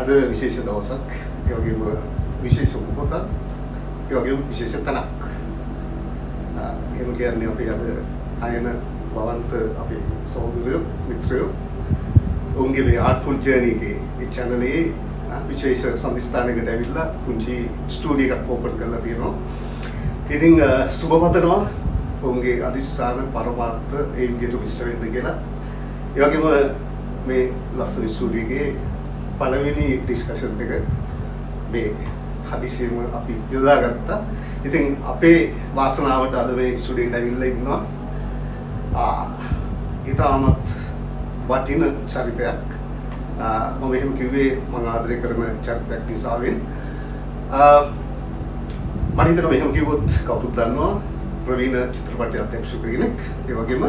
අද විශේෂ දවසක්, ඒ වගේම විශේෂ මොහොතක්, ඒ වගේම විශේෂ තැනක්. එහෙම කියන්නේ අපි අද අයන බවන්ත අපේ සහෝදරයෝ මිත්‍රයෝ ඔවුන්ගේ මේ ආර්ට්ෆුල් ජර්නි එකේ මේ channel එකේ විශේෂ සම්දිස්ථානයකට ඇවිල්ලා පුංචි ස්ටුඩියෝ එකක් ඕපන් කරලා තියෙනවා. ඉතින් සුබ පතනවා ඔවුන්ගේ අධිෂ්ඨාන පරමාර්ථ ඒ විදිහට විශ්ව වෙන්න කියලා. ඒ වගේම මේ ලස්සන ස්ටුඩියෝ එකේ පළවෙනි ඩිස්කෂන් එක මේ හදිසියෙම අපි යොදාගත්තා. ඉතින් අපේ වාසනාවට අද මේ ස්ටුඩියෝ එකට ඇවිල්ලා ඉන්නවා ඉතාමත් වටින චරිතයක්. මම එහෙම කිව්වේ මම ආදරය කරන චරිතයක් නිසාවෙන්. මම හිතනවා එහෙම කිව්වොත් කවුරුත් දන්නවා ප්‍රවීණ චිත්‍රපට අධ්‍යක්ෂක කෙනෙක්, ඒ වගේම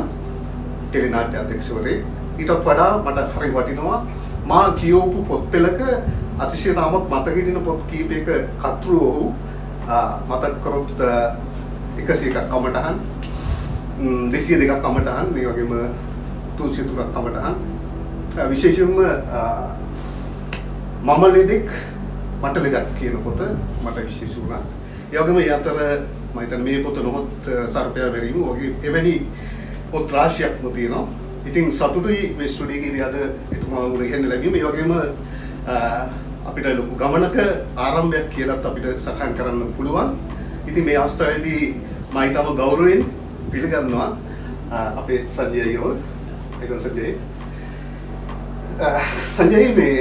ටෙලිනාට්‍ය අධ්‍යක්ෂවරයෙක්. ඊටත් වඩා මට හරි වටිනවා මා කියවපු පොත් පෙළක අතිශය තාමත් මතක හිටින පොත් කීපයක කතෘ ඔහු. මතක් කරොත් 101ක් කමටහන්, 202ක් කමටහන්, ඒ වගේම 303ක් කමටහන්. විශේෂයෙන්ම මම ලෙඩෙක් මට ලෙඩක් කියන පොත මට විශේෂ වුණා. ඒ වගේම ඒ අතර මම හිතන්නේ මේ පොත නොහොත් සර්පයා මැරීම වගේ එවැනි පොත් රාශියක්ම තියෙනවා. ඉතින් සතුටුයි මේ ස්ටුඩියෝ එකේදී අද එතුමා මුල ඉගෙන ලැබීම. ඒ වගේම අපිට ලොකු ගමනක ආරම්භයක් කියලාත් අපිට සටහන් කරන්න පුළුවන්. ඉතින් මේ අවස්ථාවේදී මම ඊටම ගෞරවයෙන් පිළිගන්නවා අපේ සංජයව. ඒක සංජය. සංජය මේ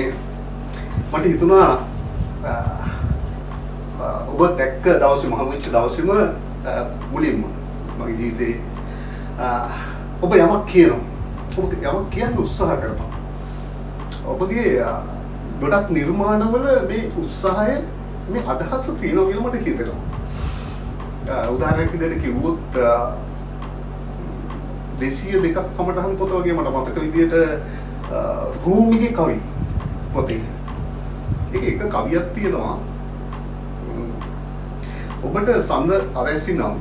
මට හිතුණා ඔබ දැක්ක දවසේ මම වෙච්ච දවසේම මුලින්ම මගේ ජීවිතේ ඔබ යමක් කියනවා. ඔබ යමක් කියන්න උත්සාහ කරනවා. ඔබගේ ගොඩක් නිර්මාණවල මේ උත්සාහය, මේ අදහස තියෙනවා කියලා මට හිතෙනවා. උදාහරණයක් විදිහට කිව්වොත් 202ක් කමටහන් පොත වගේ මට මතක විදිහට රූමිගේ කවි පොතේ එක කවියක් තියෙනවා. ඔබට සඳ අවැසි නම්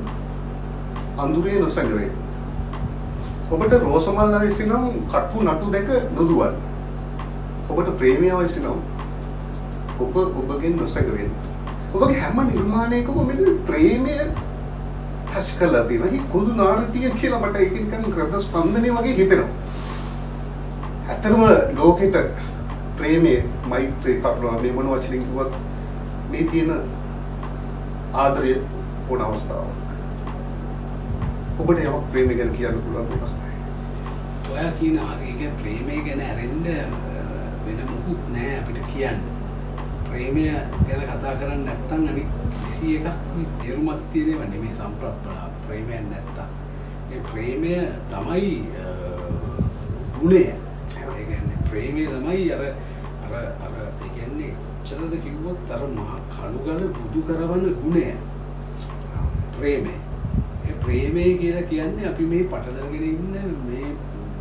අඳුරේ නොසඟවේ. ඔබට රෝසමල් අවැසි නම් කටු නටු දැක නොදුවන්න. ඔබට ප්‍රේමය අවැසි නම් ඔබ ඔබගෙන් නොසඟවෙන්න. ඔබගේ හැම නිර්මාණයකම මෙන්න ප්‍රේමය touch කරලා තියෙනවා. මේ කුදු නාරටිය කියලා මට ඒකෙන් නිකන් හෘද ස්පන්දනය වගේ හිතෙනවා. ඇත්තටම ලෝකෙට ප්‍රේමය, මෛත්‍රී, කරුණාව මේ මොන වචනින් කිව්වත් මේ තියෙන ආදරය ඕන අවස්ථාවක්. ඔබට යමක් ප්‍රේමය ගැන කියන්න පුළුවන් ප්‍රශ්නයි. ඔයා කියන ආගේ ප්‍රේමය ගැන ඇරෙන්න වෙන මොකුත් නෑ අපිට කියන්න. ප්‍රේමය ගැන කතා කරන්නේ නැත්නම් අනිත් කිසි එකක් තේරුමක් තියෙනව නෙමෙයි සම්ප්‍රප්පලා. ප්‍රේමයක් නැත්තම් ඒ ප්‍රේමය තමයි ගුණය. ඒ කියන්නේ ප්‍රේමය තමයි අර ඒ කියන්නේ චලද කිව්වොත් අර මහා කලුගල බුදු කරවන ගුණය ප්‍රේමය. ඒ ප්‍රේමය කියලා කියන්නේ අපි මේ පටලගෙන ඉන්න මේ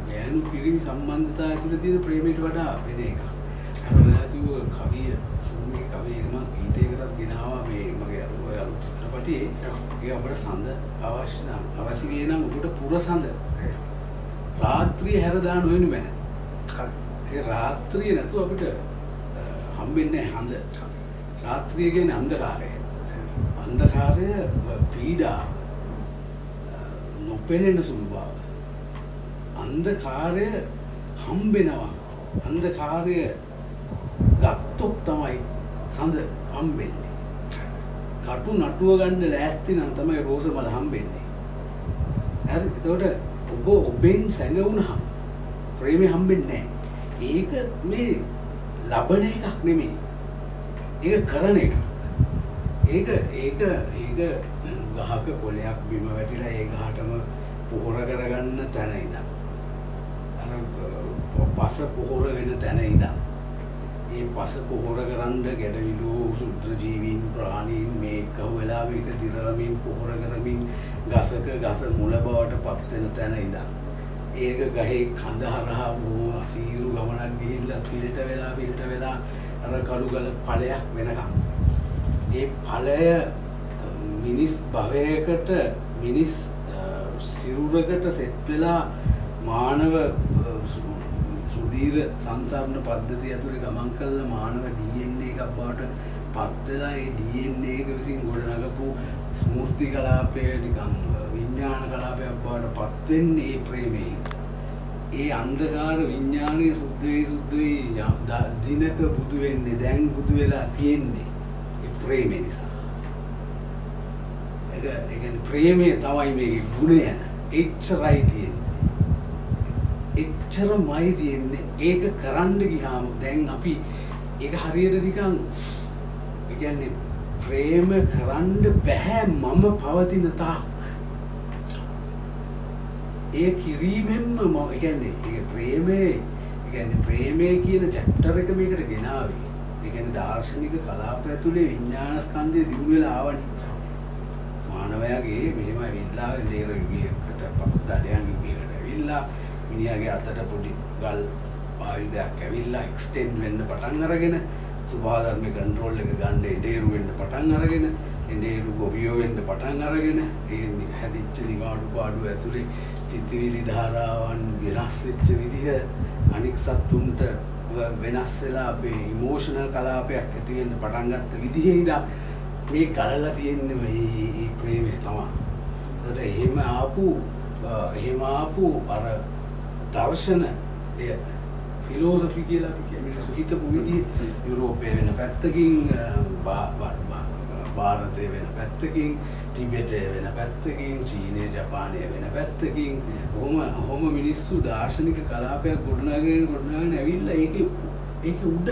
ගෑනු පිරිමි සම්බන්ධතාවය ඇතුළේ තියෙන ප්‍රේමයට වඩා වෙන එකක්. අර කිව්ව කවිය සුමිගේ කවිය එක මම ගීතයකටත් ගෙනාවා මේ මගේ ඔය අලුත් චිත්‍රපටයේ. ඒක අපිට සඳ අවශ්‍ය නම් අවශ්‍ය වේ නම් උඩට පුර සඳ රාත්‍රිය හැර දාන වෙනු මැන. ඒ රාත්‍රිය නැතුව අපිට හම්බෙන්නේ හඳ. රාත්‍රිය කියන්නේ අන්ධකාරය. අන්ධකාරය පීඩා නොපෙනෙන සුළු බව. අන්ධකාරය හම්බෙනවා. අන්ධකාරය ගත්තොත් තමයි සඳ හම්බෙන්නේ. කටු නටුව ගන්න ලෑස්ති නම් තමයි රෝස මල හම්බෙන්නේ. හරි. එතකොට ඔබ ඔබෙන් සැඟවුණාම ප්‍රේමය හම්බෙන්නේ නැහැ. ඒක මේ ලබන එකක් නෙමෙයි. ඒක කරන එකක්. ඒක ගහක කොළයක් බිම වැටිලා ඒ ගහටම පොහොර කරගන්න තැන ඉඳන්. අර පස පොහොර වෙන තැන ඉඳන්. ඒ පස පොහොර කරන්න ගැඩවිලෝ සුත්‍ර ජීවීන් ප්‍රාණීන් මේක වෙලා මේක දිරවමින් පොහොර කරමින් ගසක ගස මුල බවට පත් වෙන තැන ඉඳන්. ඒක ගහේ කඳ හරහා බොහොම අසීරු ගමනක් ගිහිල්ලා පිළට වෙලා අර කළුගල ඵලයක් වෙනකම්. ඒ ඵලය මිනිස් භවයකට මිනිස් සිරුරකට සෙට් වෙලා මානව සුදීර සංසරණ පද්ධතිය ඇතුලේ ගමන් කළ මානව බවට පත් වෙලා ඒ DNA එක විසින් ගොඩනගපු ස්මෘති කලාපය නිකන් විඥාන කලාපයක් බවට පත් වෙන්නේ ඒ ප්‍රේමයෙන්. ඒ අන්ධකාර විඥානයේ සුද්ධ වෙයි දිනක බුදු වෙන්නේ දැන් බුදු වෙලා තියෙන්නේ ඒ ප්‍රේමය නිසා. ඒ කියන්නේ ප්‍රේමය තමයි මේකේ ගුණය. එච්චරයි තියෙන්නේ. එච්චරමයි තියෙන්නේ. ඒක කරන්න ගියාම දැන් අපි ඒක හරියට නිකන් ඒ කියන්නේ ප්‍රේම කරන්න බෑ මම පවතින තාක්. ඒ කිරීමෙන්ම ඒ කියන්නේ ප්‍රේමය කියන චැප්ටර් එක මේකට ගෙනාවේ. ඒ කියන්නේ දාර්ශනික කලාප ඇතුලේ විඥාන ස්කන්ධය දිනු වෙලා ආවනේ. මානවයාගේ මෙහෙම ඇවිල්ලා දේර යුගයකට දඩයන් යුගයකට ඇවිල්ලා මිනිහාගේ අතට පොඩි ගල් ආයුධයක් ඇවිල්ලා එක්ස්ටෙන්ඩ් වෙන්න පටන් අරගෙන සුභාධර්ම කන්ට්‍රෝල් එක ගන්න එඬේරු වෙන්න පටන් අරගෙන එඬේරු ගොවියෝ වෙන්න පටන් අරගෙන ඒ හැදිච්ච දිගාඩු පාඩු ඇතුලේ සිතිවිලි ධාරාවන් වෙනස් වෙච්ච විදිහ අනික් සත්තුන්ට වෙනස් වෙලා අපේ ඉමෝෂනල් කලාපයක් ඇති වෙන්න පටන් ගත්ත විදිහේ ඉඳන් මේ ගලලා තියෙන්නේ මේ ප්‍රේමය තමයි. ඒකට එහෙම ආපු අර දර්ශන එය ෆිලොසොෆි කියලා අපි කියන්නේ හිතපු විදිහ යුරෝපයේ වෙන පැත්තකින් ಭಾರತයේ වෙන පැත්තකින් ටිබෙටයේ වෙන පැත්තකින් චීනයේ ජපානයේ වෙන පැත්තකින් ඔහොම මිනිස්සු දාර්ශනික කලාපයක් ගොඩනගාගෙන ඇවිල්ලා ඒක උඩ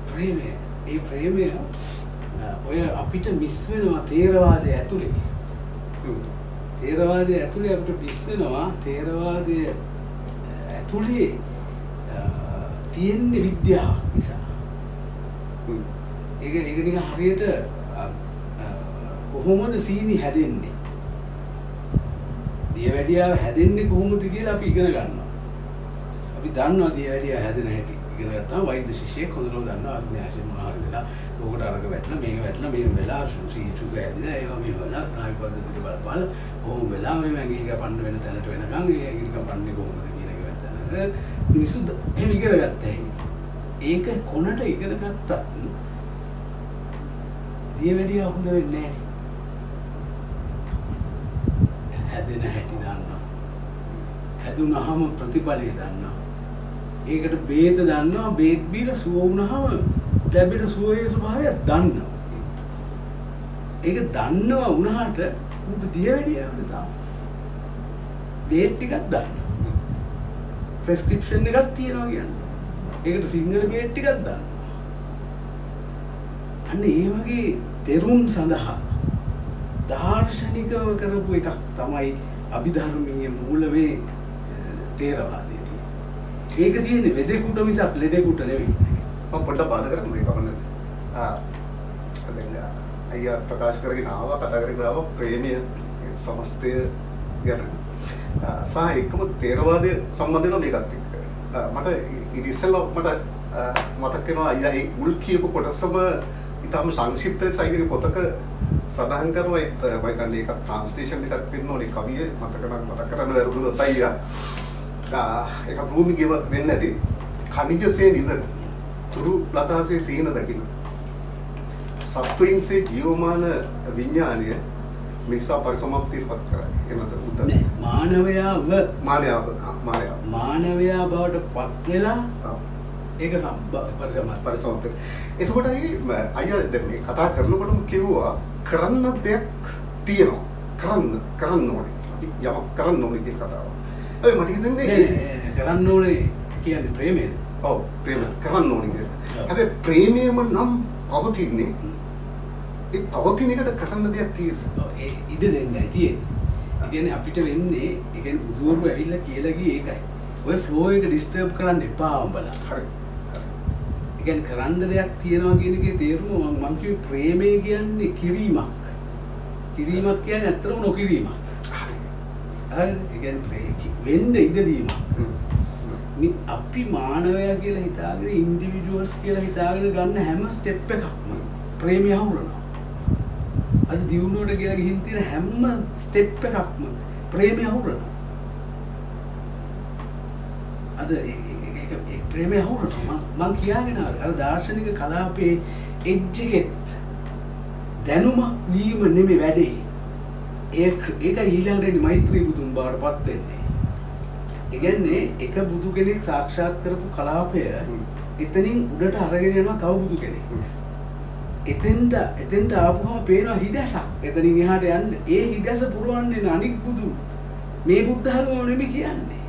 ප්‍රේමය ඒ ප්‍රේමය ඔය අපිට මිස් වෙනවා තේරවාදයේ ඇතුලේ. තේරවාදයේ ඇතුලේ අපිට මිස් වෙනවා තේරවාදයේ ඇතුලේ තියෙන විද්‍යාව නිසා. ඒක නිකන් හරියට කොහොමද සීනි හැදෙන්නේ? දියවැඩියාව හැදෙන්නේ කොහොමද කියලා අපි ඉගෙන ගන්නවා. අපි දන්නවා දියවැඩියාව හැදෙන හැටි. ඉගෙන ගත්තාම වෛද්‍ය ශිෂ්‍යයෙක් හොඳටම දන්නවා අග්නයාශය මොනවා හරි වෙලා ඕකට අරක වැටලා මේක වැටලා මේ වෙලා සීචු ගෑදිලා ඒවා මේ වෙලා ස්නායු පද්ධතිය බලපාල කොහොම වෙලා මේ ඇඟිලි කපන්න වෙන තැනට වෙනකන් ඒ ඇඟිලි කපන්නේ කොහොමද කියන එක වැටෙනවා. මිනිස්සු එහෙම ඉගෙන ගත්තා. ඒක කොනට ඉගෙන ගත්තත් දියවැඩියාව හොඳ වෙන්නේ නැහැ. හැදෙන හැටි දන්නවා. හැදුනහම ප්‍රතිඵලය දන්නවා. ඒකට බේත දන්නවා. බේත් බීලා සුව වුණාම ලැබෙන සුවයේ ස්වභාවය දන්නවා. ඒක දන්නවා වුණාට උඹ දියවැඩියාවද තාම. බේත් ටිකක් දන්නවා. ප්‍රෙස්ක්‍රිප්ෂන් එකක් තියෙනවා කියන්නේ. ඒකට සිංගල් බේත් ටිකක් දන්නවා. අන්න ඒ වගේ තෙරුන් සඳහා දාර්ශනිකව කරපු එකක් තමයි අභිධර්මීය මූලවේ තේරවාදය තියෙන්නේ. ඒක තියෙන්නේ වෙදෙකුට මිසක් ලෙඩෙකුට නෙවෙයි. මම පොඩ්ඩක් බාධා කරමු මේ කමන්නේ. දැන් අයියා ප්‍රකාශ කරගෙන ආවා කතා කරගෙන ආවා ප්‍රේමය සමස්තය ගැන. සහ එකම තේරවාදය සම්බන්ධ වෙනවා මේකත් එක්ක. මට ඉතින් මට මතක් වෙනවා අයියා ඒ මුල් කියපු කොටසම ඉතාලම සංක්ෂිප්ත සයිගේ පොතක සඳහන් කරනවා මම හිතන්නේ ඒක ට්‍රාන්ස්ලේෂන් එකක් වෙන්න ඕනේ කවිය මතක කරන්න වැරදුනොත් අයියා ඒක භූමිගේම වෙන්නේ නැති khනිජසේ නිදන තුරු ලතාසේ සීන දකින්න සත්වයින්සේ ජීවමාන විඥානය මිසා පරිසමාප්තියපත් කරයි එනත උත්තර මානවයා බවට පත් වෙලා ඒක පරිසමාප්තිය. එතකොට අයියා දැන් මේ කතා කරනකොටම කිව්වා කරන්න දෙයක් තියෙනවා. කරන්න ඕනේ. අපි යමක් කරන්න ඕනේ කියන කතාව. හැබැයි මට හිතෙන්නේ කරන්න ඕනේ කියන්නේ ප්‍රේමයද? ඔව් ප්‍රේම කරන්න ඕනේ කියලා. හැබැයි ප්‍රේමයම නම් පවතින්නේ ඒ පවතින එකට කරන්න දෙයක් තියෙනවා. ඒ ඉඩ දෙන්නයි තියෙන්නේ. ඒ කියන්නේ අපිට වෙන්නේ ඒ කියන්නේ බුදුවරු ඇවිල්ලා කියලා ගියේ ඒකයි. ඔය ෆ්ලෝ එක ඩිස්ටර්බ් කරන්න එපා උඹලා. හරි. ඒ කියන්නේ කරන්න දෙයක් තියෙනවා කියන එකේ තේරුම මම කිව්වේ ප්‍රේමය කියන්නේ කිරීමක්. කිරීමක් කියන්නේ ඇත්තටම නොකිරීමක්. හරිද? ඒ කියන්නේ වෙන්න ඉඩ දීමක්. මේ අපි මානවයා කියලා හිතාගෙන ඉන්ඩිවිජුවල්ස් කියලා හිතාගෙන ගන්න හැම ස්ටෙප් එකක්ම ප්‍රේමය හවුරනවා. අද දියුණුවට කියලා ගිහින් තියෙන හැම ස්ටෙප් එකක්ම ප්‍රේමය හවුරනවා. අද ඒක ප්‍රේමය අහුරනවා. මං කියාගෙන අර දාර්ශනික කලාපයේ එජ් එකෙත් දැනුමක් වීම නෙමෙයි වැඩේ. ඒක ඊළඟට මෛත්‍රී බුදුන් බවට පත් වෙන්නේ. ඒ කියන්නේ එක බුදු කෙනෙක් සාක්ෂාත් කරපු කලාපය එතනින් උඩට අරගෙන යනවා තව බුදු කෙනෙක්. එතෙන්ට ආපුහම පේනවා හිදැසක්. එතනින් එහාට යන්න. ඒ හිදැස පුරවන්නේ අනික් බුදු. මේ බුද්ධ ධර්මම නෙමෙයි කියන්නේ.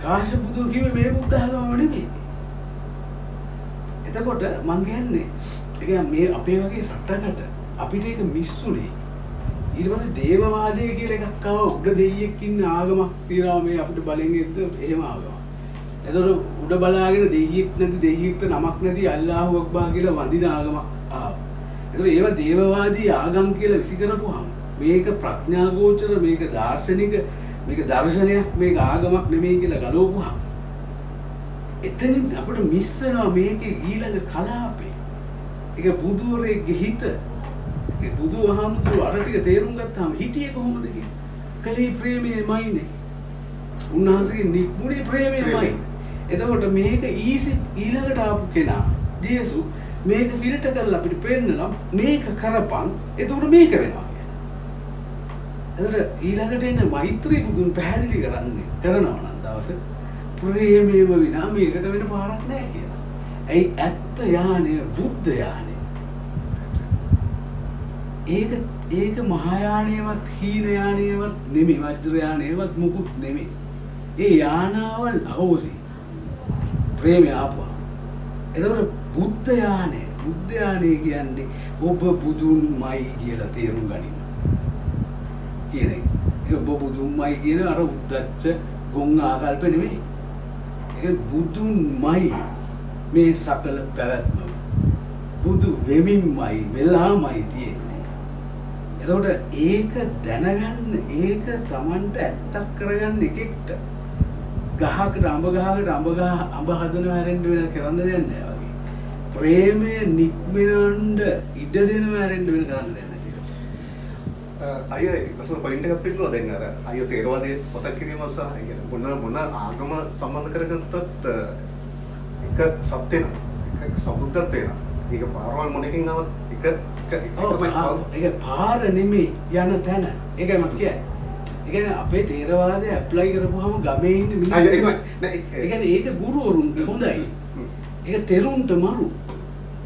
කාශ්‍යප බුදු කිව්වේ මේ බුද්ධ ධර්මම නෙමෙයි. එතකොට මං කියන්නේ මේ අපේ වගේ රටකට අපිට ඒක මිස්සුනේ. ඊට පස්සේ දේවවාදය කියලා එකක් ආව. උඩ දෙයියෙක් ඉන්න ආගමක් තියනවා මේ අපිට බලෙන් එද්ද එහෙම ආගමක්. එතකොට උඩ බලාගෙන දෙයියෙක් නැති දෙයියෙක්ට නමක් නැති අල්ලාහ් අක්බර් කියලා වඳින ආගමක් ආවා. එතකොට ඒවා දේවවාදී ආගම් කියලා විසි කරපුවාම මේක ප්‍රඥාගෝචර, මේක දාර්ශනික, මේක දර්ශනයක්, මේක ආගමක් නෙමෙයි කියලා ගලවපුවාම එතනින් අපිට මිස් වෙනවා මේකේ ඊළඟ කලාපේ. ඒක බුදුරෙක්ගේ හිත. ඒ බුදුහාමුදුරුවෝ අර ටික තේරුම් ගත්තාම හිටියේ කොහොමද කියන්නේ? කලේ ප්‍රේමයමයිනේ. උන්වහන්සේගේ නික්මුණේ ප්‍රේමයමයි. එතකොට මේක ඊළඟට ආපු කෙනා ජේසුස් මේක ෆිල්ටර් කරලා අපිට පෙන්නනවා මේක කරපන්. එතකොට මේක වෙනවා කියලා. එතකොට ඊළඟට එන මෛත්‍රී බුදුන් පැහැදිලි කරනවා නම් දවසේ ප්‍රේමයම විනා මේකට වෙන පාරක් නැහැ කියලා. ඇයි ඇත්ත යානය බුද්ධ යානය. ඒක මහායානයවත් හීන යානයවත් නෙමෙයි, වජ්‍ර යානයවත් මුකුත් නෙමෙයි. ඒ යානාවල් අහෝසි. ප්‍රේමය ආපුවා. එතකොට බුද්ධ යානය කියන්නේ ඔබ බුදුන්මයි කියලා තේරුම් ගනින්න. කියන එක. ඔබ බුදුන්මයි කියන අර උද්දච්ච ගොන් ආකල්ප නෙමෙයි. ඒක බුදුන්මයි මේ සකල පැවැත්ම. බුදු වෙමින්මයි වෙලාමයි තියෙන්නේ. එතකොට ඒක දැනගන්න, ඒක Tamanට ඇත්තක් කරගන්න එකෙක්ට ගහකට අඹ හදනවා හැරෙන්න වෙන කරන්න දෙයක් නැහැ වගේ. ප්‍රේමය නික්මෙන්න ඉඩ දෙනවා හැරෙන්න වෙන කරන්න දෙයක් නැති එක. අය ලස්සන පොයින්ට් එකක් පිටනවා දැන් අර අය තේරවාදයේ පොතක් කිරීම සහ මොන ආගම සම්බන්ධ කරගත්තත් එක සත්‍ය නම එක සම්බුද්ධත්වය වෙනවා. ඒක පාරවල් මොනකින් ආවත් එක ඒක පාර නෙමෙයි යන තැන. ඒකයි මම කියන්නේ. ඒ කියන්නේ අපේ තේරවාදය ඇප්ලයි කරපුවාම ගමේ ඉන්න මිනිස්සු ඒ කියන්නේ ඒක ගුරුවරුන්ට හොඳයි. ඒක තෙරුන්ට මරු.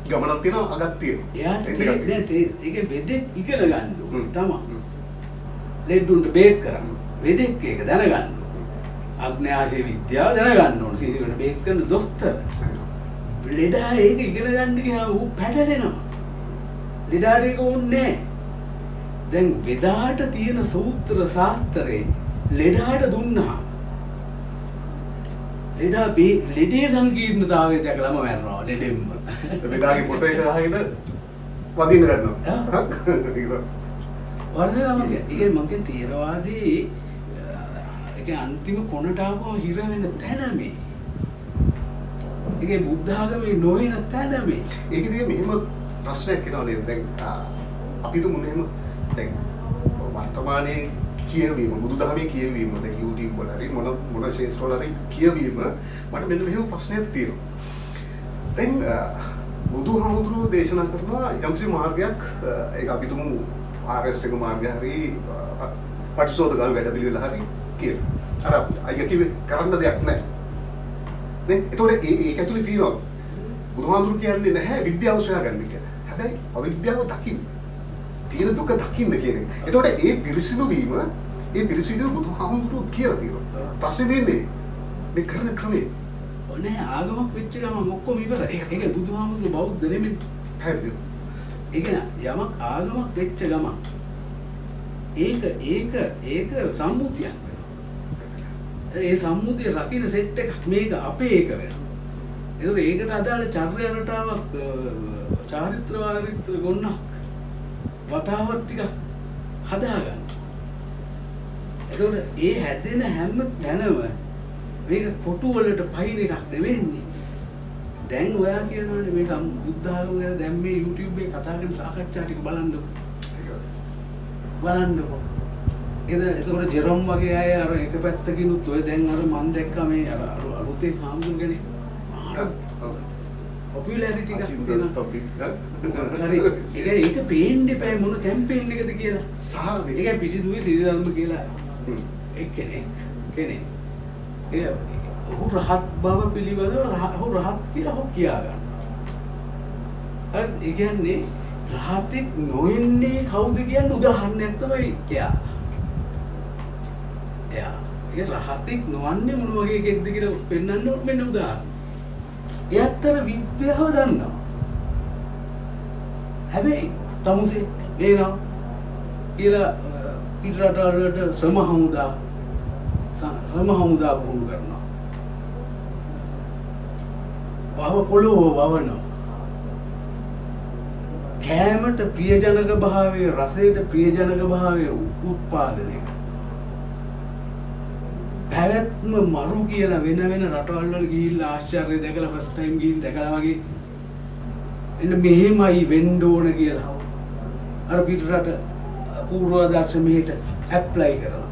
ගමනක් තියෙනවා අගක් තියෙනවා. එයාට ඒක වෙදෙක් ඉගෙන ගන්න ඕනේ තමයි. ලෙඩුන්ට බේත් කරන්න. වෙදෙක් ඒක දැනගන්න ඕනේ. අග්න්‍යාශය විද්‍යාව දැනගන්න ඕනේ. සීනිවට බේත් කරන දොස්තර. ලෙඩා ඒක ඉගෙන ගන්න ගියාම ඌ පැටලෙනවා. ලෙඩාට ඒක ඕනේ නැහැ. දැන් වෙදාට තියෙන සූත්‍ර සාත්‍රේ ලෙඩාට දුන්නා. ලෙඩේ සංකීර්ණතාවය දැකලාම මැරෙනවා ලෙඩෙම්ම. වෙදාගේ ෆොටෝ එක අහගෙන වදින්න ගන්නවා. වර්ධනම කියන්නේ මම කියන්නේ තේරවාදී ඒක අන්තිම කොනට ආවම හිර වෙන තැන මේ. ඒකේ බුද්ධ ආගමේ නොවන තැන මේ. ඒකදී මෙහෙම ප්‍රශ්නයක් එනවා නේද? දැන් අපි තුමු මෙහෙම දැන් වර්තමානයේ කියවීම බුදුදහමේ කියවීම දැන් YouTube වල හරි මොන ශේෂ්ත්‍ර වල හරි කියවීම මට මෙන්න මෙහෙම ප්‍රශ්නයක් තියෙනවා. දැන් බුදුහාමුදුරුවෝ දේශනා කරනවා යම්කිසි මාර්ගයක් ඒක අපි තුමු ආර්යශ්‍රේක මාර්ගය හරි පටිසෝධගාල වැඩ පිළිවෙල හරි කියලා. අර අයියා කිව්වේ කරන්න දෙයක් නැහැ. දැන් ඒතකොට ඒක ඇතුලේ තියෙනවා බුදුහාමුදුරුවෝ කියන්නේ නැහැ විද්‍යාව සොයාගන්න කියලා. හැබැයි අවිද්‍යාව දකින්න. තියෙන දුක දකින්න කියන එක. ඒතකොට ඒ පිරිසිදු වීම බුදුහාමුදුරුවෝ කියලා තියෙනවා. ප්‍රශ්නේ දෙන්නේ මේ කරන ක්‍රමේ. ඔනේ ආගමක් වෙච්ච ගමන් ඔක්කොම ඉවරයි. ඒක බුදුහාමුදුරුවෝ බෞද්ධ නෙමෙයි. හැබැයි ඒක යමක් ආගමක් වෙච්ච ගමන් ඒක සම්මුතියක් වෙනවා. ඒ සම්මුතිය රකින්න සෙට් එකක් මේක අපේ එක වෙනවා. ඒකට අදාළ චර්ය රටාවක් චාරිත්‍ර වාරිත්‍ර ගොන්නක් වතාවත් ටිකක් හදාගන්න. එතකොට ඒ හැදෙන හැම තැනම මේක කොටු වලට පයින් එකක් නෙවෙන්නේ. දැන් ඔයා කියනවානේ මේක බුද්ධ ආගම ගැන දැන් මේ YouTube එකේ කතා කරන සාකච්ඡා ටික බලන්නකො. එතකොට ජෙරොම් වගේ අය අර එක පැත්තකිනුත් ඔය දැන් අර මන් දැක්කා මේ අර අලුතෙන් හාමුදුරු කෙනෙක් පොපියුලැරිටි එකක් තියෙනවා. හරි. ඒක පේන්න එපා මොන කැම්පේන් එකද කියලා. ඒක පිටිදුවේ සිරිධර්ම කියලා එක්කෙනෙක්. ඒ ඔහු රහත් බව පිළිබඳව ඔහු රහත් කියලා ඔහු කියා ගන්නවා. හරි. ඒ කියන්නේ රහතෙක් නොවෙන්නේ කවුද කියන උදාහරණයක් තමයි එයා. ඒ රහතෙක් නොවන්නේ මොන වගේ කෙනෙක්ද කියලා පෙන්වන්න ඕන මෙන්න උදාහරණ. එයාත්තර විද්‍යාව දන්නවා. හැබැයි තමුසේ එනවා කියලා පිටරටවලට ශ්‍රම හමුදා පුහුණු කරනවා. වව පොළොව වවනවා. කෑමට ප්‍රියජනක භාවයේ රසයට ප්‍රියජනක භාවයේ උත්පාදනය කරනවා. පැවැත්ම මරු කියලා වෙන රටවල් වල ගිහිල්ලා ආශ්චර්ය දැකලා ෆස්ට් ටයිම් ගිහින් දැකලා වගේ එන්න මෙහෙමයි වෙන්න ඕන කියලා අර පිටරට පූර්වාදර්ශ මෙහෙට ඇප්ලයි කරනවා.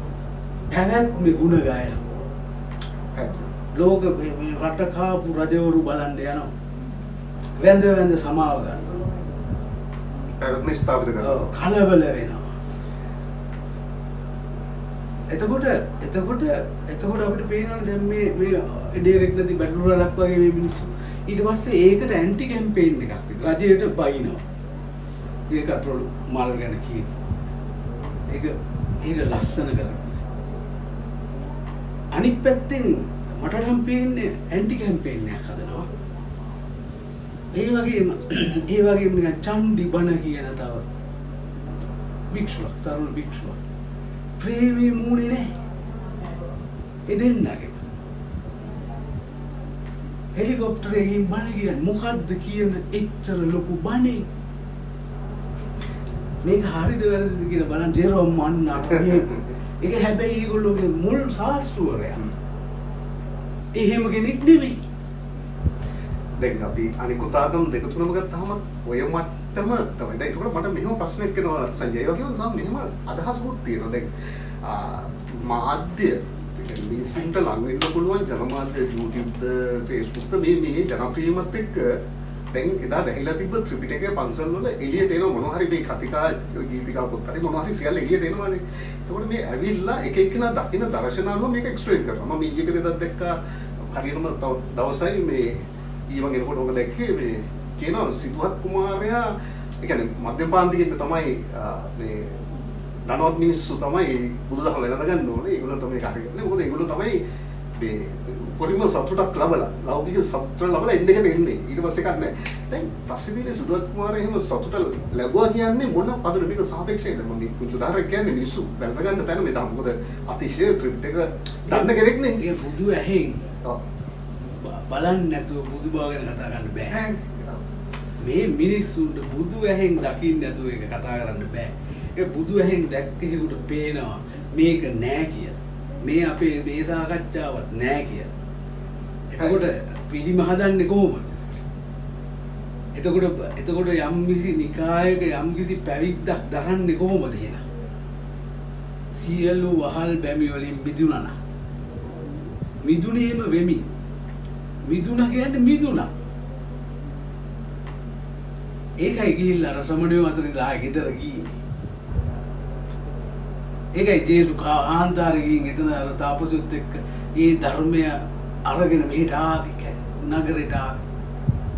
පැවැත්මේ ගුණ ගායනවා. ලෝක රට කාපු රජවරු බලන්න යනවා. වැඳ සමාව ගන්නවා. පැවැත්ම ස්ථාපිත කරනවා. කලබල වෙනවා. එතකොට අපිට පේනවා දැන් මේ ඩිරෙක්ට් නැති බැටළු රලක් වගේ මේ මිනිස්සු ඊට පස්සේ ඒකට ඇන්ටි කැම්පේන් එකක් විතර රජයට බයිනවා. ඒක අතොළු මල් ගැන කියන. ඒක ලස්සන කරනවා. අනිත් පැත්තෙන් මට නම් පේන්නේ ඇන්ටි කැම්පේන් එකක් හදනවා. ඒ වගේම නිකන් චන්දි බණ කියන තව භික්ෂුවක් තරුණ භික්ෂුවක් ප්‍රේමී මූණේ නැහැ. ඒ දෙන්නගේ හෙලිකොප්ටරයකින් බණ කියන්නේ මොකද්ද කියන එච්චර ලොකු බණේ මේක හරිද වැරදිද කියලා බලන්න ජෙරොම් මන්නා ඒක හැබැයි ඒගොල්ලෝගේ මුල් ශාස්ත්‍රවරයා එහෙම කෙනෙක් නෙමෙයි. දැන් අපි අනිකුත් ආගම් දෙක තුනම ගත්තාම ඔය මට්ටම තමයි. දැන් ඒකට මට මෙහෙම ප්‍රශ්නයක් එනවා සංජය වගේ සම මෙහෙම අදහසකුත් තියෙනවා. දැන් මාධ්‍ය මිනිස්සුන්ට ලං වෙන්න පුළුවන් ජනමාධ්‍ය YouTube ද Facebook ද මේ ජනප්‍රියමත් එක්ක දැන් එදා වැහිලා තිබ්බ ත්‍රිපිටකයේ පන්සල් වල එළියට එන මොනවා හරි මේ කතිකා ගීතිකා පොත් හරි මොනවා හරි සියල්ල එළියට එනවානේ. ඒකෝට මේ ඇවිල්ලා එක එක්කෙනා දකින්න දර්ශන අනුව මේක එක්ස්ප්ලেইন කරනවා. මම ඊයේ පෙරේදා දැක්කා හරියටම දවසයි මේ ඊමන් එනකොට ඔක දැක්කේ මේ කියනවා සිදුහත් කුමාරයා ඒ කියන්නේ මධ්‍යම පාන්තිකෙන් තමයි මේ ධනවත් මිනිස්සු තමයි බුදුදහම වැළඳ ගන්න ඕනේ. ඒගොල්ලෝ තමයි හරියන්නේ. මොකද ඒගොල්ලෝ තමයි මේ පරිම සතුටක් ලබලා ලෞකික සතුට ලබලා එන්නේ. ඊට පස්සේ කන්නේ. දැන් ප්‍රසිද්ධියේ සිදුහත් කුමාරයා එහෙම සතුට ලැබුවා කියන්නේ මොන පදන මේක සාපේක්ෂයිද? මම මේ පුංචි උදාහරණයක් කියන්නේ මිනිස්සු වැළඳ ගන්න තැන මේ තමයි. මොකද අතිශය ත්‍රිපිටක දන්න කෙනෙක් නේ. ඒ බුදු ඇහෙන් බලන්න නැතුව බුදු බව ගැන කතා කරන්න බෑ. මේ මිනිස්සුන්ට බුදු ඇහෙන් දකින්න නැතුව ඒක කතා කරන්න බෑ. ඒ බුදු ඇහෙන් දැක්කෙකුට පේනවා මේක නෑ කියලා. මේ අපේ මේ සාකච්ඡාවක් නෑ කියලා. එතකොට පිළිම හදන්නේ කොහොමද? එතකොට යම් කිසි නිකායක යම් කිසි පැවිද්දක් දරන්නේ කොහොමද එහෙනම්? සියලු වහල් බැමි වලින් මිදුණා. මිදුණේම වෙමි. මිදුණා කියන්නේ මිදුණා. ඒකයි ගිහිල්ලා අර ශ්‍රමණයෝ අතරින් ආයෙ ගෙදර ගියේ. ඒකයි ජේසු ආන්තාරකින් එතන අර තාපසයොත් එක්ක මේ ධර්මය අරගෙන මෙහෙට ආවේ නගරෙට ආවේ.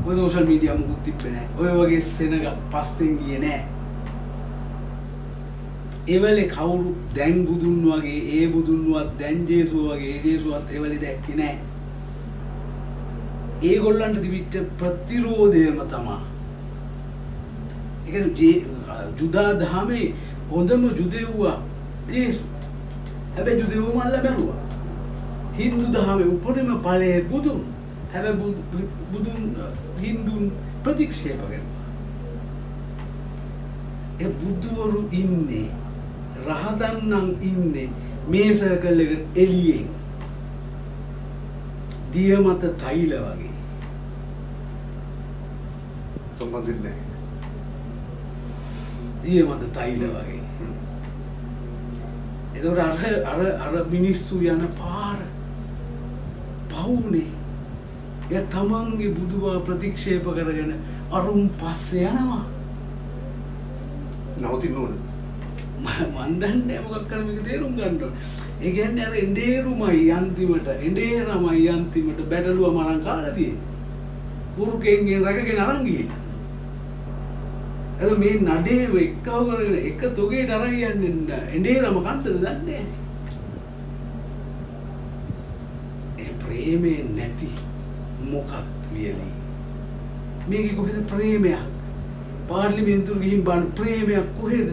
ඔය සෝෂල් මීඩියා මුකුත් තිබ්බේ නැහැ. ඔය වගේ සෙනග පස්සෙන් ගියේ නැහැ. එවලේ කවුරු දැන් බුදුන් වගේ ඒ බුදුන්වත් දැන් ජේසුව වගේ ඒ ජේසුවත් එවලේ දැක්කේ නැහැ. ඒගොල්ලන්ට තිබිච්ච ප්‍රතිරෝධයම තමයි. ඒ කියන්නේ ජුදා දහමේ හොඳම ජුදෙව්වා ජේසු. හැබැයි ජුදෙව්ව මල්ල බැලුවා. හින්දු දහමේ උපරිම ඵලයේ බුදුන්. හැබැයි බුදුන් හින්දුන් ප්‍රතික්ෂේප කරනවා. ඒ බුදුවරු ඉන්නේ රහතන් නම් ඉන්නේ මේ සර්කල් එක එළියෙන්. දිය මත තෛල වගේ. සම්බන්ධ නැහැ. දිය මත තෛල වගේ. එතකොට අර මිනිස්සු යන පාර පවුනේ එය තමන්ගේ බුදුබව ප්‍රතික්ෂේප කරගෙන අරුන් පස්සේ යනවා. නවතින්න ඕන. මන් දන්නේ මොකක් කරන මේක තේරුම් ගන්න ඕන. ඒ කියන්නේ අර එඬේරුමයි අන්තිමට බැටළුවම අරන් කාලා තියෙන්නේ. පුරුකෙන්ගෙන් රැකගෙන අරන් ගිහින්. එතකොට මේ නඩේම එක්කව කරගෙන එක තොගේට අරන් යන්නේ එඬේරම කන්නද දන්නේ නැහැ. ඒ ප්‍රේමේ නැති මොකක්ද වියලි. මේකේ කොහෙද ප්‍රේමයක්? පාර්ලිමේන්තුවට ගිහින් බලන්න ප්‍රේමයක් කොහෙද?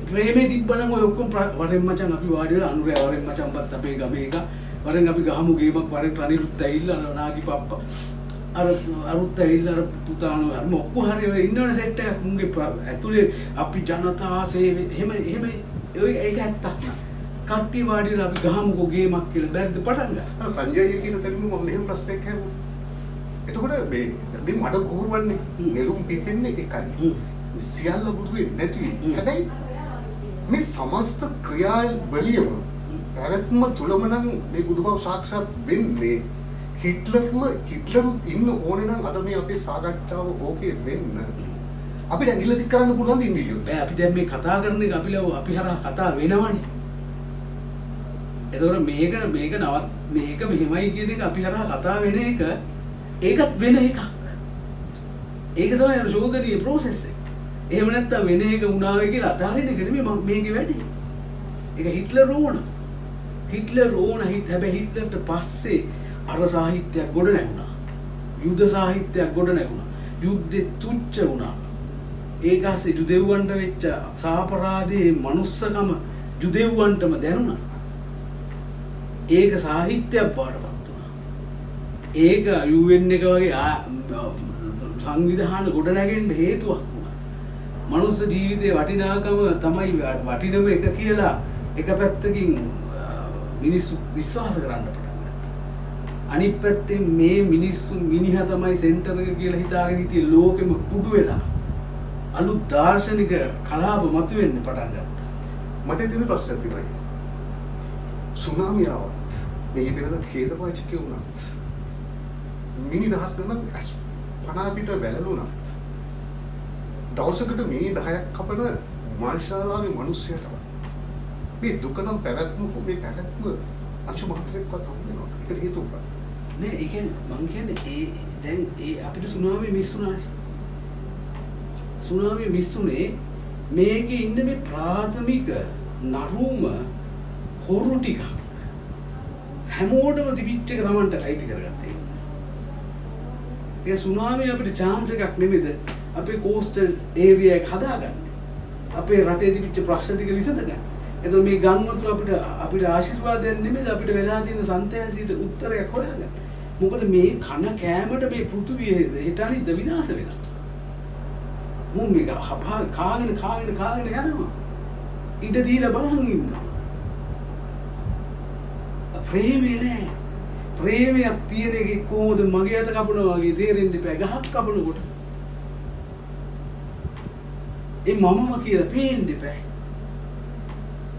ප්‍රේමේ තිබ්බනම් ඔය ඔක්කොම වරෙන් මචං අපි වාඩි වෙලා අනුරය වරෙන් මචං බත් අපේ ගමේ එක වරෙන් අපි ගහමු ගේමක් වරෙන් රනිරුත් ඇවිල්ලා නාගි පප්පා අරුත් ඇවිල්ලා අර පුතාණෝ අර මොක්කු හරි ඔය ඉන්නවනේ සෙට් එකක් මුන්ගේ ඇතුලේ අපි ජනතා සේවය එහෙම ඒක ඇත්තක් නෑ. කට්ටිය වාඩි වෙලා අපි ගහමුකෝ ගේමක් කියලා බැරිද පටන් ගන්න. සංජයගේ කියන තැනම මම මෙහෙම ප්‍රශ්නයක් අහුවා. එතකොට මේ මඩ කොහොමන්නේ නෙළුම් පිපෙන්නේ එකයි. සියල්ල බුදු වෙන්නේ නැති. හැබැයි මේ සමස්ත ක්‍රියාවලියම පැවැත්ම තුලම නම් මේ බුදුබව සාක්ෂාත් වෙන්නේ හිට්ලර් ඉන්න ඕනේ නම් අද මේ අපේ සාකච්ඡාව ඕකේ වෙන්න අපිට ඇඟිල්ල දික් කරන්න පුළුවන් දෙන්නේ නෑ. බෑ අපි දැන් මේ කතා කරන එක අපි හරහා කතා වෙනවනේ. එතකොට මේක මෙහෙමයි කියන එක අපි හරහා කතා වෙන එක ඒකත් වෙන එකක්. ඒක තමයි අර ශෝධනීය process එක. එහෙම නැත්තම් වෙන එක වුණා වෙයි කියලා අතාරින්න එක නෙමෙයි මේකේ වැඩේ. ඒක හිට්ලර් ඕන. හැබැයි හිට්ලර්ට පස්සේ අර සාහිත්‍යයක් ගොඩ නැගුණා. යුද සාහිත්‍යයක් ගොඩ නැගුණා. යුද්ධෙ තුච්ච වුණා. ඒක ඇස්සේ ජුදෙව්වන්ට වෙච්ච සාපරාධයේ මනුස්සකම ජුදෙව්වන්ටම දැනුණා. ඒක සාහිත්‍යයක් බාටපත් වුණා. ඒක UN එක වගේ සංවිධාන ගොඩ නැගෙන්න හේතුවක් වුණා. මනුස්ස ජීවිතයේ වටිනාකම තමයි වටිනම එක කියලා එක පැත්තකින් මිනිස්සු විශ්වාස කරන්න පටන් ගත්තා. අනිත් පැත්තෙන් මේ මිනිස්සු මිනිහා තමයි සෙන්ටර් එක කියලා හිතාගෙන හිටියේ ලෝකෙම කුඩු වෙලා අලුත් දාර්ශනික කලාප මතුවෙන්න පටන් ගත්තා. මට තියෙන ප්‍රශ්නයක් තිබයි. සුනාමිය ආවත් මේ වෙනද ඛේදවාචක වුණත් මිනි දහස් ගණන් 50 පිට වැළලුණා. දවසකට මිනි 10ක් කපන මාර්ෂාලාවේ මිනිස්සුන්ට මේ දුක නම් පැවැත්ම මේ පැවැත්ම අංශු මාත්‍රයක්වත් හම්බෙනවා. ඒකට හේතුව නෑ ඒ කියන්නේ මං කියන්නේ දැන් අපිට සුනාමිය මිස් වුණානේ. සුනාමිය මිස් උනේ මේකේ ඉන්න මේ ප්‍රාථමික නරුම හොරු ටික හැමෝටම තිබිච්ච එක Tamanට අයිති කරගත්තේ. ඒ සුනාමිය අපිට chance එකක් නෙමෙයිද අපේ coastal area එක හදාගන්න. අපේ රටේ තිබිච්ච ප්‍රශ්න ටික විසඳගන්න. එතකොට මේ ගම් වතුර අපිට ආශිර්වාදයක් නෙමෙයිද අපිට වෙලා තියෙන සන්තෑසියට උත්තරයක් හොයන්න. මොකද මේ කන කෑමට මේ පෘථුවිය හෙටනින්ද විනාශ වෙනවා. මුන් මේක කාගෙන යනවා. ඉඩ දීලා බලන් ඉන්නවා. ප්‍රේමේ නෑ. ප්‍රේමයක් තියෙන එකේ කොහොමද මගේ අත කපනවා වගේ තේරෙන්න බෑ. ගහක් කපනකොට ඒ මමම කියලා පේන්න බෑ.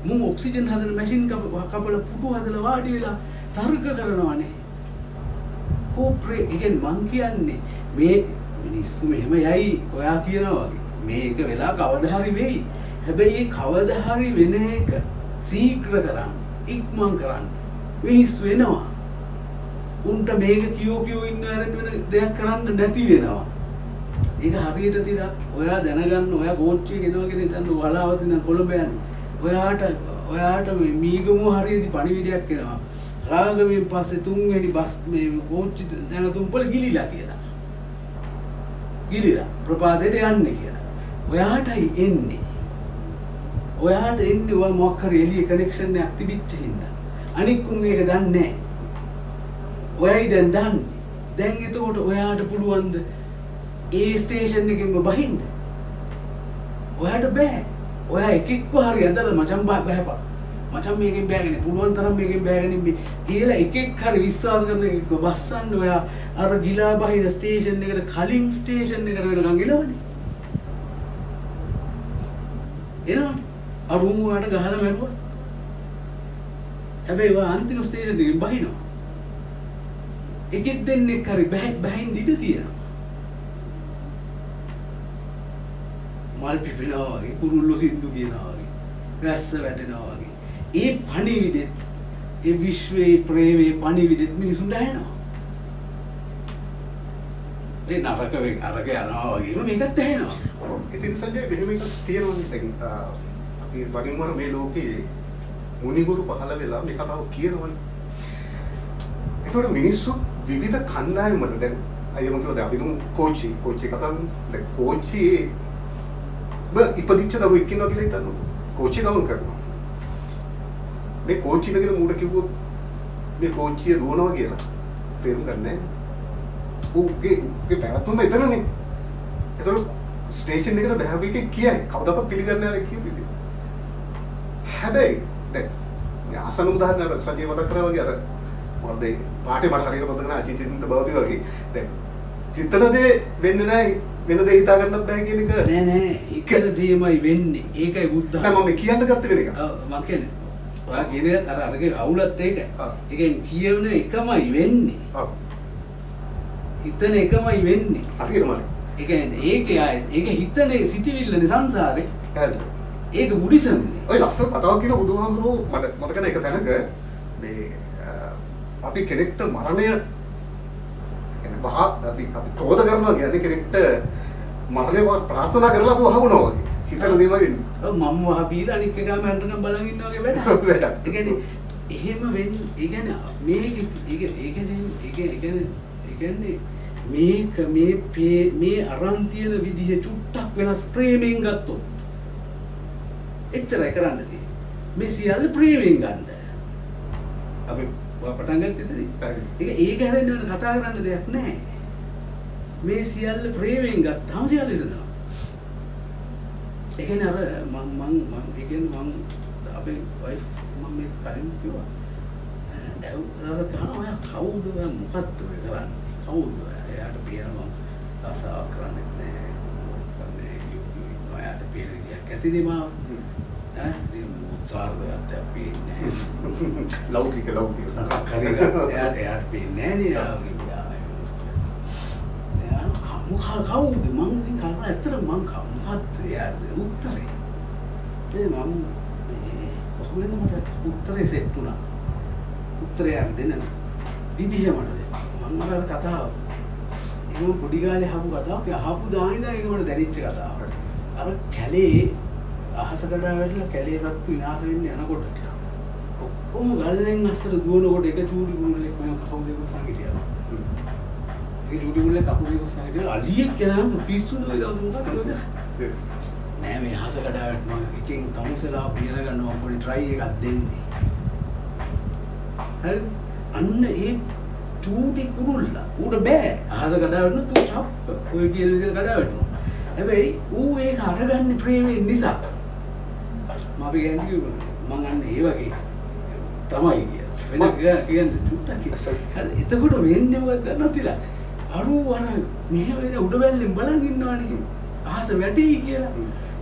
මුන් ඔක්සිජන් හදන මැෂින් කපලා පුටු හදලා වාඩි වෙලා තර්ක කරනවානේ. ඒ මං කියන්නේ මේ මිනිස්සු මෙහෙම යයි ඔයා කියනවා වගේ මේක වෙලා කවදා හරි වෙයි. හැබැයි ඒ කවදා හරි වෙන එක සීක්‍ර කරන්න ඉක්මන් කරන්න මිනිස්සු වෙනවා. උන්ට මේක කියෝ ඉන්න වෙන දෙයක් කරන්න නැති වෙනවා. ඒක හරියට තියලා ඔයා දැනගන්න ඔයා කෝච්චිය ගෙනවගෙන ඉතින් වලාවත ඉඳන් කොළඹ යන්නේ. ඔයාට මේ මීගමු හරියදී පණිවිඩයක් එනවා. රාගමෙන් පස්සේ තුන්වෙනි බස් මේ කෝච්චි නැගතුම් පොළ ගිලිලා කියලා. ගිලිලා ප්‍රපාතයට යන්නේ කියලා. ඔයාටයි එන්නේ. ඔයා මොකක් හරි එළිය කනෙක්ෂන් එකක් තිබිච්ච හින්දා. අනික් උන් මේක දන්නේ නැහැ. ඔයයි දැන් දන්නේ. දැන් එතකොට ඔයාට පුළුවන්ද ඒ ස්ටේෂන් එකෙන්ම බහින්න? ඔයාට බෑ. ඔයා එකෙක්ව හරි ඇදලා මචං බහපන්. මචං මේකෙන් බෑගෙන පුළුවන් තරම් මේකෙන් බෑගෙන කියලා එකෙක් හරි විශ්වාස කරන එකෙක්ව බස්සන්න ඔයා අර ගිලා බහින ස්ටේෂන් එකට කලින් ස්ටේෂන් එකට වෙනකන් එනවනේ. එනවනේ. අරුන් වලට ගහලා මැරුවා. හැබැයි ඔය අන්තිම ස්ටේෂන් එකෙන් බහිනවා. එකෙක් දෙන්නෙක් හරි බහින්න ඉඩ තියෙනවා. මල් පිපෙනවා වගේ, කුරුල්ලෝ සින්දු කියනවා වගේ, රැස්ස වැටෙනවා වගේ. ඒ පණිවිඩෙත්, ඒ විශ්වයේ ප්‍රේමයේ පණිවිඩෙත් මිනිසුන්ට ඇහෙනවා. ඒ නරක වේ අරක යනවා වගේම මේකත් ඇහෙනවා. ඉතින් සංජය මෙහෙම එකක් තියෙනවනේ දැන් අපි වරින් වර මේ ලෝකයේ මුනිගුරු පහළ වෙලා මේ කතාව කියනවනේ. ඒතකොට මිනිස්සු විවිධ කණ්ඩායම් වල දැන් අයම කියනවා දැන් අපි කෝච්චි කතාව දැන් කෝච්චි ඉපදිච්ච දරුවෙක් ඉන්නවා කියලා හිතන්න. කෝච්චි ගමන් කරනවා. මේ කෝච්චි එකේ මූට කිව්වොත් මේ කෝච්චිය දුවනවා කියලා තේරුම් ගන්න නැහැ. උගේ පැවැත්ම එතනනේ. ඒතකොට ස්ටේෂන් එකට බහැවි එකේ කියයි කවදාවත් පිළිගන්නේ නැහැ කියපු ඉතින්. හැබැයි දැන් මේ අසන උදාහරණයක් සංජය මතක් කරා වගේ අර මොකද ඒ පාටේ මට හරියට මතක නැහැ අචින්තින්ත බවදී වගේ. දැන් චිත්තන දේ වෙන්නේ නැහැ වෙන දේ හිතා ගන්නත් බෑ කියන එක නෑ එකල දේමයි වෙන්නේ. ඒකයි බුද්ධ. නෑ මම කියන්න ගත්තේ වෙන එක. ඔව් මම කියන්නේ. ඔයා කියන එක අරගේ අවුලත් ඒකයි. ඒ කියන්නේ කියවන එකමයි වෙන්නේ. ඔව්. හිතන එකමයි වෙන්නේ. හරියටම. ඒ කියන්නේ ඒක හිතන සිතිවිල්ලනේ සංසාරේ. පැහැදිලි. ඒක බුද්ධිසම්නේ. ඔය ලස්සන කතාවක් කියන බුදුහාමුදුරුවෝ මට මතක නැහැ එක තැනක මේ අපි කෙනෙක්ට මරණය කියන්නේ මහා අපි ක්‍රෝධ කරනවා කියන්නේ කෙනෙක්ට මරණය ප්‍රාර්ථනා කරලා අපි වහවනවා වගේ. හිතන දේම වෙන්නේ. ඔව් මම වහ බීලා අනික් එකම හැන්ටනම් බලන් ඉන්නවා වගේ වැඩක්. වැඩක්. ඒ කියන්නේ එහෙම වෙන්නේ ඒ කියන්නේ මේ අරන් තියෙන විදිහ චුට්ටක් වෙනස් ප්‍රේමයෙන් ගත්තොත් එච්චරයි කරන්න තියෙන්නේ. මේ සියල්ල ප්‍රේමයෙන් ගන්න. අපි පටන් ගත්තේ එතනින්. ඒක හැරෙන්න වෙන කතා කරන්න දෙයක් නැහැ. මේ සියල්ල ප්‍රේමයෙන් ගත්තාම සියල්ල ඉඳනවා. ඒ කියන්නේ අර මම අපේ වයිෆ් මම මේ කලින් කිව්වා. දවසක් කහනවා ඔයා කවුද ඔයා මොකක්ද ඔය කරන්නේ? කවුද ඔයා? එයාට පේනවා ආසාව කරන්නේ නැහැ. ඔයාට පේන විදියක් ඇතිනේ මම. සාර්ථකත්වයක් පේන්නේ නැහැ. ලෞකික සාකච්ඡා එයාට පේන්නේ නැහැ නේ. කවුද මං ඉතින් කරා ඇත්තට මං මොකක්ද එයාට උත්තරේ. ඒ මම කොහොමද මට උත්තරේ සෙට් වුණා. උත්තරයක් දෙන්න විදිහ මට මම අර කතාව ඒක පොඩි ගාලේ අහපු කතාවක් අහපු දානිදා ඒක මට දැනෙච්ච කතාවක්. අර කැලේ අහසකට වැටලා කැලේ සත්තු විනාශ වෙන්න යනකොට ඔක්කොම ගල්ලෙන් අස්සට දුවනකොට එක චූටි කුරුල්ලෙක් මම කපුදේ කුස්සන් හිටියා. ඒ චූටි කුරුල්ලේ කපුදේ කුස්සන් හිටියා අලියෙක් යනනම් පිස්සුද ඒ දවස් මොකක්ද වෙන්නේ? නෑ මේ අහසකට වැටෙනවා එකෙන් තමුසලා පියර ගන්නවා පොඩි try එකක් දෙන්නේ. හරිද? අන්න ඒ චූටි කුරුල්ලා ඌට බෑ අහසකට වැටෙන තු චප් ඔය කියන විදිහට කඩා වැටෙනවා. හැබැයි ඌ ඒක අරගන්නේ ප්‍රේමයෙන් නිසා. මම අපි කියන්නේ මම අන්න ඒ වගේ තමයි කියලා. වෙන කියන්නේ චුට්ටක් කියලා. එතකොට වෙන්නේ මොකක්ද දන්නවද තියලා? අරුව අර මෙහෙම උඩ බැල්ලෙන් බලන් ඉන්නවනේ. අහස වැටි කියලා.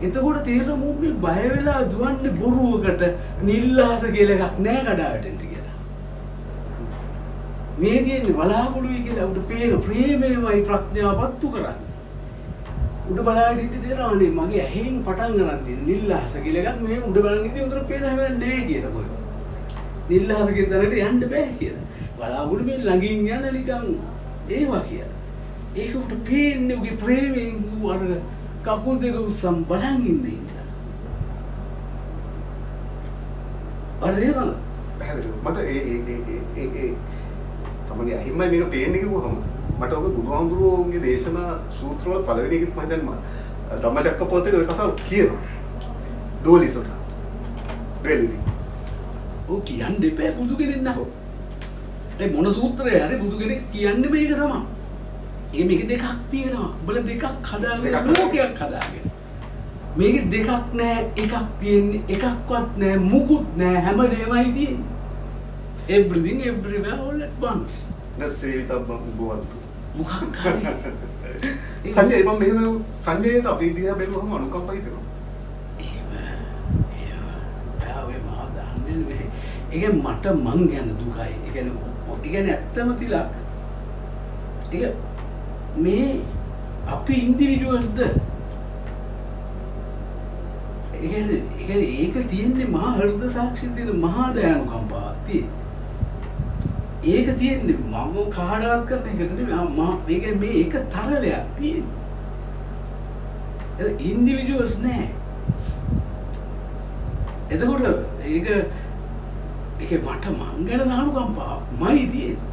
එතකොට තේරෙන මොන්නේ බය වෙලා දුවන්නේ බොරුවකට නිල්ලාස කියලා එකක් නෑ කඩා වැටෙන්න කියලා. මේ කියන්නේ බලාකුළුයි කියලා උඩ පේන ප්‍රේමයමයි ප්‍රඥාවපත්තු කරන්නේ. උඩ බලාගෙන ඉඳි දෙනවනේ මගේ ඇහෙන් පටන් ගන්න තියෙන නිල්ලාස කියලා එකක් මේ උඩ බලන් ඉඳි උඩට පේන හැම නෑ කියලා කොහෙද. නිල්ලාස කියන තැනට යන්න බෑ කියලා. බලාකුළු මේ ළඟින් යන නිකන් ඒවා කියලා. ඒක උඩ පේන්නේ උගේ ප්‍රේමයෙන් අර කකුල් දෙක උස්සන් බලන් ඉන්නේ ඉඳලා. අර දේවල් පැහැදිලිව මට ඒ තමයි අහිම්මයි මේක පේන්නේ කිව්වහම මට ඔබ බුදුහාමුදුරුවෝගේ දේශනා සූත්‍රවල පළවෙනි එකත් මම හිතන්නේ ධම්මචක්කපවත්තේ ඔය කතාව කියනවා. ඩෝලිසොට. වෙලුනි. ඔව් කියන්නේ දෙපේ බුදු කෙනෙක් නෝ. ඒ මොන සූත්‍රය හරි බුදු කෙනෙක් කියන්නේ මේක තමයි. ඒ මේක දෙකක් තියෙනවා. උඹලා දෙකක් හදාගෙන ලෝකයක් හදාගෙන. මේක දෙකක් නෑ එකක් තියෙන්නේ එකක්වත් නෑ මුකුත් නෑ හැමදේමයි තියෙන්නේ. Everything everywhere all at once. දැසේවිතබ්බං බොවන්තු. මොකක් හරි. සංජය මම මෙහෙම සංජයට අපි දිහා බැලුවම අනුකම්පයි දෙනවා. එහෙම ඒක මට මං ගැන දුකයි. ඒ කියන්නේ ඇත්තම තිලක්. ඒක මේ අපි ඉන්ඩිවිඩුවල්ස්ද? ඒ කියන්නේ ඒක තියෙන්නේ මහා හෘද සාක්ෂි තියෙන මහා දයානුකම්පාවක් තියෙන. ඒක තියෙන්නේ මම කාටවත් කරන එකට නෙමෙයි. මේ එක තරලයක් තියෙන්නේ. ඉන්ඩිවිඩුවල්ස් නෑ. එතකොට ඒක මට මං ගැන දානුකම්පාවක්මයි තියෙන්නේ.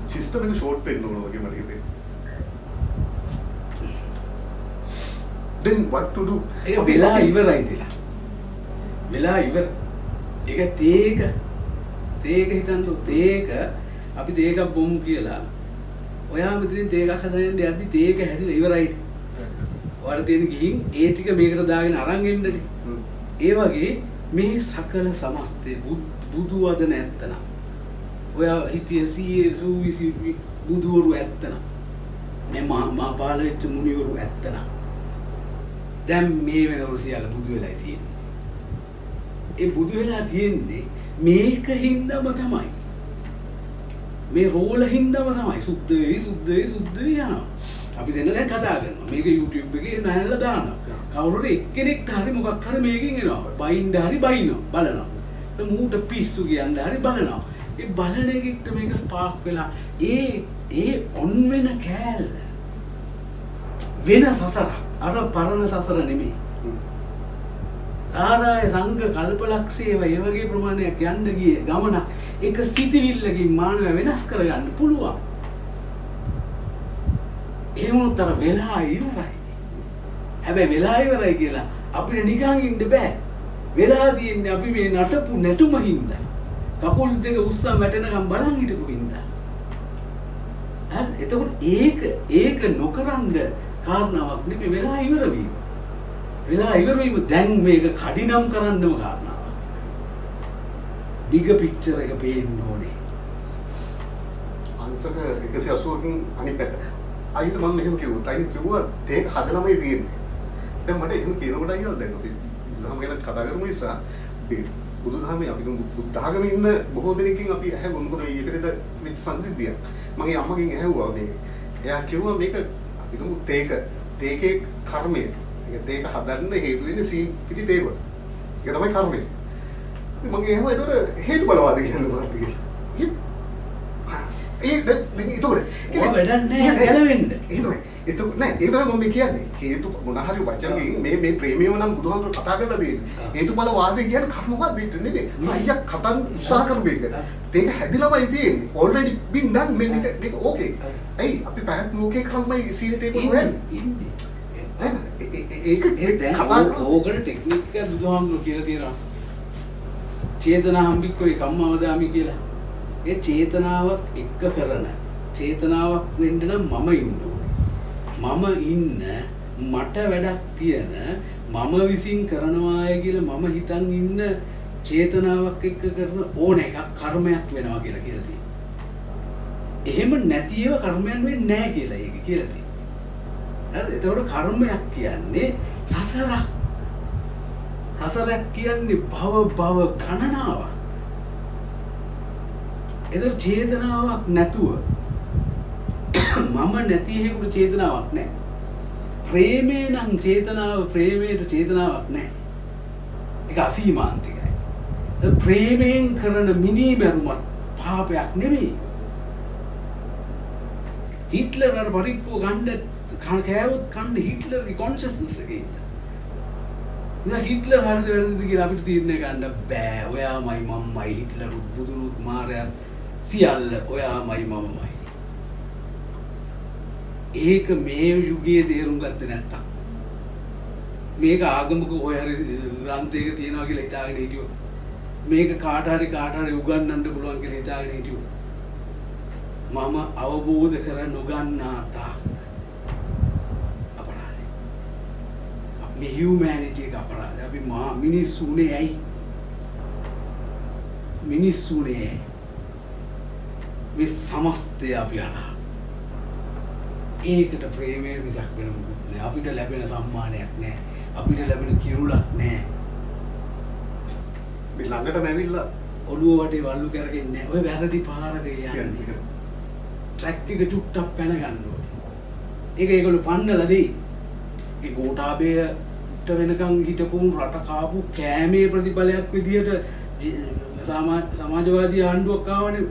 සිස්ටම් එක ෂෝට් වෙන්න ඕන වගේ මට හිතෙන්නේ. Then what to do? ඒක වෙලා ඉවරයි තිලා. වෙලා ඉවර. ඒක තේක හිතන්නකො තේක අපි තේකක් බොමු කියලා. ඔයා මෙතනින් තේකක් හදාගෙන යද්දි තේක හැදිලා ඉවරයි. ඔයාලා තියෙන ගිහින් ඒ ටික මේකට දාගෙන අරන් එන්නනේ. ඒ වගේ මේ සකල සමස්තේ බුදු වදන ඇත්තනම් ඔයා හිටිය සීයේ සූවිසි බුදුවරු ඇත්තනම් මේ මා පාල වෙච්ච මුනිවරු ඇත්තනම් දැන් මේ වෙනවරු සියල්ල බුදු වෙලා තියෙන්නේ. ඒ බුදු වෙලා තියෙන්නේ මේක හින්දාම තමයි. මේ රෝල හින්දාම තමයි සුද්ධ වෙයි යනවා. අපි දෙන්න දැන් කතා කරනවා. මේක YouTube එකේ නැහැලා දානවා. කවුරු හරි එක්කෙනෙක්ට හරි මොකක් හරි මේකෙන් එනවා. බයින්ද හරි බයිනවා බලනවා. මූට පිස්සු කියන්න හරි බලනවා. ඒ බලන එකට මේක ස්පාර්ක් වෙලා ඒ ඔන් වෙන කෑල්ල වෙන සසරක්. අර පරණ සසර නෙමෙයි. තාරාය සංඝ කල්පලක්ෂේව ඒ වගේ ප්‍රමාණයක් යන්න ගියේ ගමනක් එක සිතිවිල්ලකින් මානව වෙනස් කරගන්න පුළුවන්. එහෙම වුණොත් අර වෙලා ඉවරයි. හැබැයි වෙලා ඉවරයි කියලා අපිට නිකන් ඉන්න බෑ. වෙලා තියෙන්නේ අපි මේ නටපු නැටුම හින්දා. කකුල් දෙක උස්සන් වැටෙනකම් බලන් හිටපු හින්දා. හරි එතකොට ඒක නොකරන්න කාරණාවක් නෙමෙයි වෙලා ඉවර වීම. වෙලා ඉවර වීම දැන් මේක කඩිනම් කරන්නම කාරණාවක්. බිග් පික්චර් එක පේන්න ඕනේ. අංශක 180කින් අනිත් පැත්ත. අයිට මම මෙහෙම කිව්වොත් අයිට කිව්වා තේක හදනමයි තියෙන්නේ. දැන් මට එහෙම කියනකොට අයියෝ දැන් අපි බුදුදහම ගැන කතා කරමු නිසා බුදුදහමේ අපි බුද්ධාගමේ ඉන්න බොහෝ දෙනෙක්ගෙන් අපි ඇහුවා මොකද මේ එකද විත් සංසිද්ධිය. මගේ අම්මගෙන් ඇහුවා මේ එයා කිව්වා මේක අපි දුමු තේකේ කර්මය. ඒක තේක හදන්න හේතු වෙන්නේ සීන් පිටි තේක. ඒක තමයි කර්මය. මගේ ඇහුවා ඒතකොට හේතු බලවාද කියන්නේ මොකක්ද කියලා. ඒක වැඩක් නැහැ ගැලවෙන්න. ඒක තමයි මම කියන්නේ. හේතු මොන හරි වචනකින් මේ ප්‍රේමියව නම් බුදුහාමුදුරුවෝ කතා කරලා තියෙන්නේ. හේතුඵල වාදේ කියන්නේ කර්මවාදයට නෙමෙයි. අයියා කතන් උත්සාහ කරපු එක. ඒක හැදිලාමයි තියෙන්නේ. already been done මේක ඕකේ. ඇයි අපි පැයක් මොකේ කරන්නයි සීනට ඒක හොයන්නේ. ඒක දැන් ඕකට ටෙක්නික් එක බුදුහාමුදුරුවෝ කියලා තියෙනවා. චේතනා හම්බික්කෝයි කම්මවදාමි කියලා. ඒ චේතනාවක් එක්ක කරන චේතනාවක් වෙන්න නම් මම ඉන්න ඕනේ. මම ඉන්න මට වැඩක් තියෙන මම විසින් කරනවාය කියලා මම හිතන් ඉන්න චේතනාවක් එක්ක කරන ඕන එකක් කර්මයක් වෙනවා කියලා තියෙනවා. එහෙම නැතිව කර්මයන් වෙන්නේ නැහැ කියලා ඒක කියලා තියෙනවා. හරිද? එතකොට කර්මයක් කියන්නේ සසරක්. සසරක් කියන්නේ භව ගණනාවක්. එතකොට චේතනාවක් නැතුව මම නැති හේකුට චේතනාවක් නැහැ. ප්‍රේමේ නම් චේතනාව ප්‍රේමයට චේතනාවක් නැහැ. ඒක අසීමාන්තිකයි. ප්‍රේමයෙන් කරන මිනිමරුමත් පාපයක් නෙමෙයි. හිට්ලර් අර පරිප්පුව ගන්න කෑවොත් කන්න හිට්ලර්ගේ කොන්ෂස්නස් එකේ ඉඳලා. ඉතින් හිට්ලර් හරිද වැරදිද කියලා අපිට තීරණය ගන්න බෑ. ඔයාමයි මම්මයි හිට්ලර් බුදුනුත් මාරයත් සියල්ල ඔයාමයි මමමයි. ඒක මේ යුගයේ තේරුම් ගත්තේ නැත්තම් මේක ආගමක ඔය හරි ග්‍රන්ථයක තියනවා කියලා හිතාගෙන හිටියොත් මේක කාට හරි උගන්වන්න පුළුවන් කියලා හිතාගෙන හිටියොත් මම අවබෝධ කර නොගන්නා තාක් අපරාධයි. මේ හියුමැනිටි එක අපරාධයි. අපි මිනිස්සුනේ ඇයි? මිනිස්සුනේ මේ සමස්තය අපි අරහා. ඒකට ප්‍රේමය මිසක් වෙන මොකුත් නෑ. අපිට ලැබෙන සම්මානයක් නෑ. අපිට ලැබෙන කිරුලක් නෑ. අපි ළඟටම ඇවිල්ලා ඔළුව වටේ වල්ලු කරගෙන නැහැ. ඔය වැරදි පාරක යන්නේ. ට්‍රැක් එක චුට්ටක් පැන ගන්න ඕනේ. ඒක ඒගොල්ලෝ පන්නලා දෙයි. ඒ ගෝඨාභයට වෙනකන් හිටපු රට කාපු කෑමේ ප්‍රතිඵලයක් විදියට සමාජවාදී ආණ්ඩුවක් ආවනේ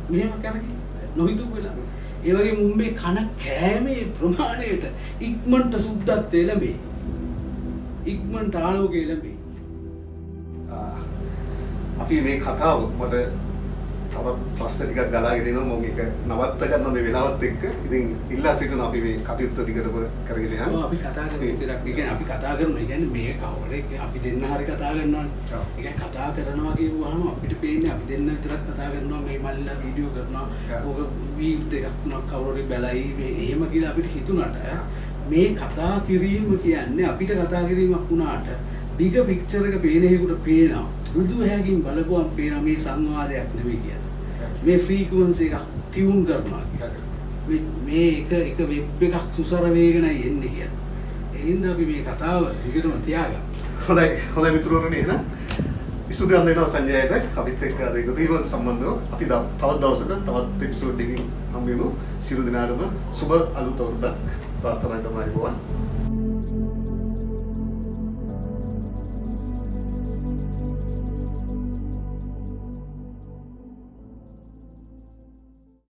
මෙහෙම කරගෙන නොහිතපු වෙලා. ඒ වගේ මුම් මේ කන කෑමේ ප්‍රමාණයට ඉක්මනට සුද්ධත්වය ලැබේ. ඉක්මනට ආලෝකය ලැබේ. අපි මේ කතාව මට තවත් ප්‍රශ්න ටිකක් ගලාගෙන එනවා මම ඒක නවත්ත ගන්න මේ වෙලාවත් එක්ක. ඉතින් ඉල්ලා සිටිනවා අපි මේ කටයුත්ත දිගටම කරගෙන යන්න. ඔව් අපි කතා කරමු විතරක්. ඒ කියන්නේ අපි කතා කරනවා. ඒ කියන්නේ මේ කවරේ අපි දෙන්න හරි කතා කරනවානේ. ඒ කියන්නේ කතා කරනවා කියුවාම අපිට පේන්නේ අපි දෙන්න විතරක් කතා කරනවා මේ මල්ලා වීඩියෝ කරනවා. ඕක වීව් දෙකක් තුනක් කවුරුරි බැලයි මේ එහෙම කියලා අපිට හිතුණාට මේ කතා කිරීම කියන්නේ අපිට කතා කිරීමක් වුණාට බිග පික්චර් එක පේන හේකුට පේනවා. බුදු හැකින් බලපුවම් පේනවා මේ සංවාදයක් නෙවෙයි කියන්නේ. මේ ෆ්‍රීකවන්සි එක ටියුන් කරනවා කියන්නේ. මේ එක වෙබ් එකක් සුසර වේගනයි එන්නේ කියන්නේ. ඒ හින්දා අපි මේ කතාව දිගටම තියාගමු. හොඳයි මිතුරුවනේ එහෙනම් ඉස්සුදන් දෙනවා සංජයයට අපිත් එක්ක අද එකතු වීම සම්බන්ධව අපි තවත් දවසක තවත් එපිසෝඩ් එකකින් හම්බ වෙමු. සියලු දෙනාටම සුබ අලුත් අවුරුද්දක් ප්‍රාර්ථනා කරනවා.